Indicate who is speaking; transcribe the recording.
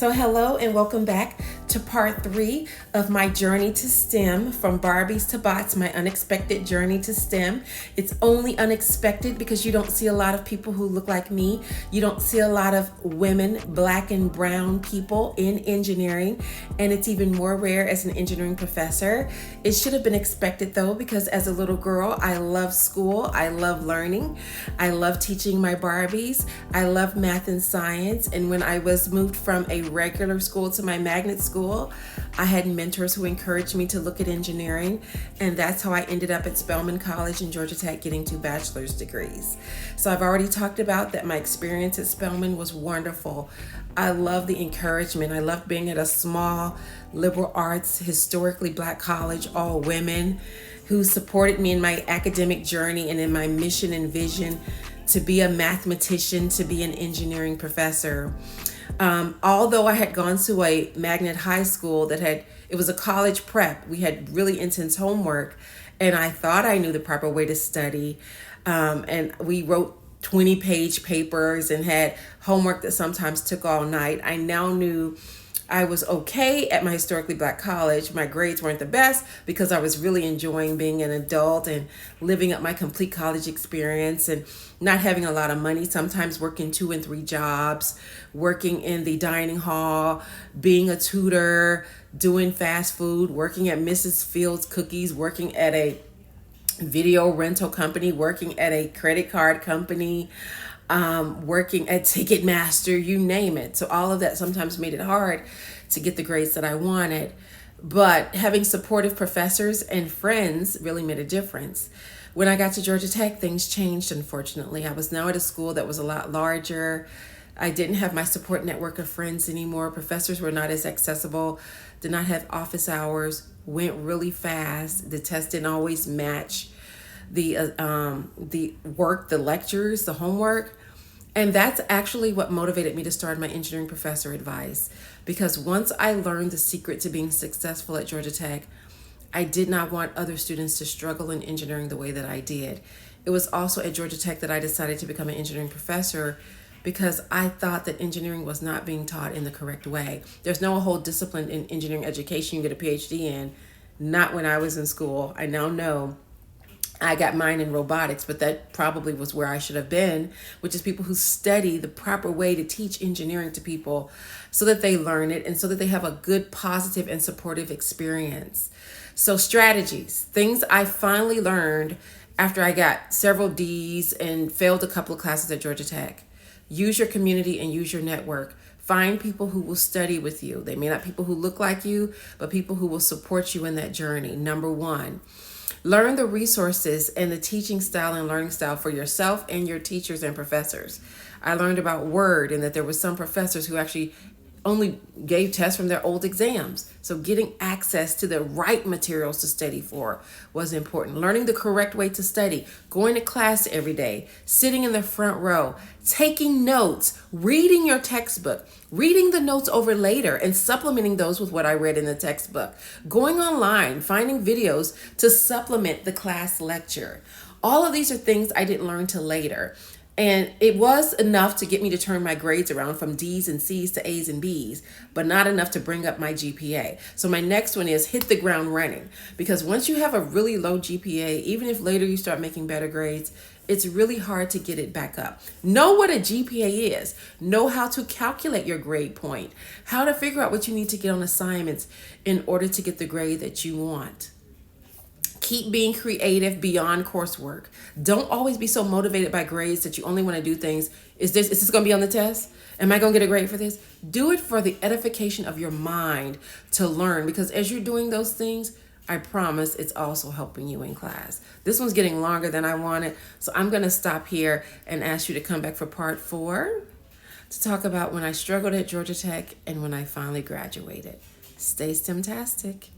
Speaker 1: So hello and welcome back to part 3 of my journey to STEM, from Barbies to Bots, my unexpected journey to STEM. It's only unexpected because you don't see a lot of people who look like me. You don't see a lot of women, black and brown people in engineering, and it's even more rare as an engineering professor. It should have been expected though, because as a little girl, I love school, I love learning, I love teaching my Barbies, I love math and science, and when I was moved from a regular school to my magnet school, I had mentors who encouraged me to look at engineering, and that's how I ended up at Spelman College in Georgia Tech getting 2 bachelor's degrees. So I've already talked about that my experience at Spelman was wonderful. I love the encouragement. I love being at a small liberal arts, historically black college, all women, who supported me in my academic journey and in my mission and vision to be a mathematician, to be an engineering professor. Although I had gone to a magnet high school it was a college prep, we had really intense homework, and I thought I knew the proper way to study. And we wrote 20-page papers and had homework that sometimes took all night. I now knew I was okay at my historically black college. My grades weren't the best because I was really enjoying being an adult and living up my complete college experience and not having a lot of money, sometimes working 2 and 3 jobs, working in the dining hall, being a tutor, doing fast food, working at Mrs. Fields Cookies, working at a video rental company, working at a credit card company, working at Ticketmaster, you name it. So all of that sometimes made it hard to get the grades that I wanted. But having supportive professors and friends really made a difference. When I got to Georgia Tech, things changed, unfortunately. I was now at a school that was a lot larger. I didn't have my support network of friends anymore. Professors were not as accessible, did not have office hours, went really fast. The tests didn't always match the work, the lectures, the homework. And that's actually what motivated me to start my engineering professor advice. Because once I learned the secret to being successful at Georgia Tech, I did not want other students to struggle in engineering the way that I did. It was also at Georgia Tech that I decided to become an engineering professor because I thought that engineering was not being taught in the correct way. There's no whole discipline in engineering education you get a PhD in. Not when I was in school. I now know I got mine in robotics, but that probably was where I should have been, which is people who study the proper way to teach engineering to people so that they learn it and so that they have a good, positive, and supportive experience. So strategies, things I finally learned after I got several D's and failed a couple of classes at Georgia Tech. Use your community and use your network. Find people who will study with you. They may not be people who look like you, but people who will support you in that journey. Number 1. Learn the resources and the teaching style and learning style for yourself and your teachers and professors. I learned about Word and that there were some professors who actually only gave tests from their old exams. So getting access to the right materials to study for was important. Learning the correct way to study, going to class every day, sitting in the front row, taking notes, reading your textbook, reading the notes over later and supplementing those with what I read in the textbook, going online, finding videos to supplement the class lecture. All of these are things I didn't learn till later. And it was enough to get me to turn my grades around from D's and C's to A's and B's, but not enough to bring up my GPA. So my next one is hit the ground running. Because once you have a really low GPA, even if later you start making better grades, it's really hard to get it back up. Know what a GPA is. Know how to calculate your grade point. How to figure out what you need to get on assignments in order to get the grade that you want. Keep being creative beyond coursework. Don't always be so motivated by grades that you only want to do things. Is this going to be on the test? Am I going to get a grade for this? Do it for the edification of your mind to learn, because as you're doing those things, I promise it's also helping you in class. This one's getting longer than I wanted, so I'm going to stop here and ask you to come back for part 4 to talk about when I struggled at Georgia Tech and when I finally graduated. Stay STEM-tastic.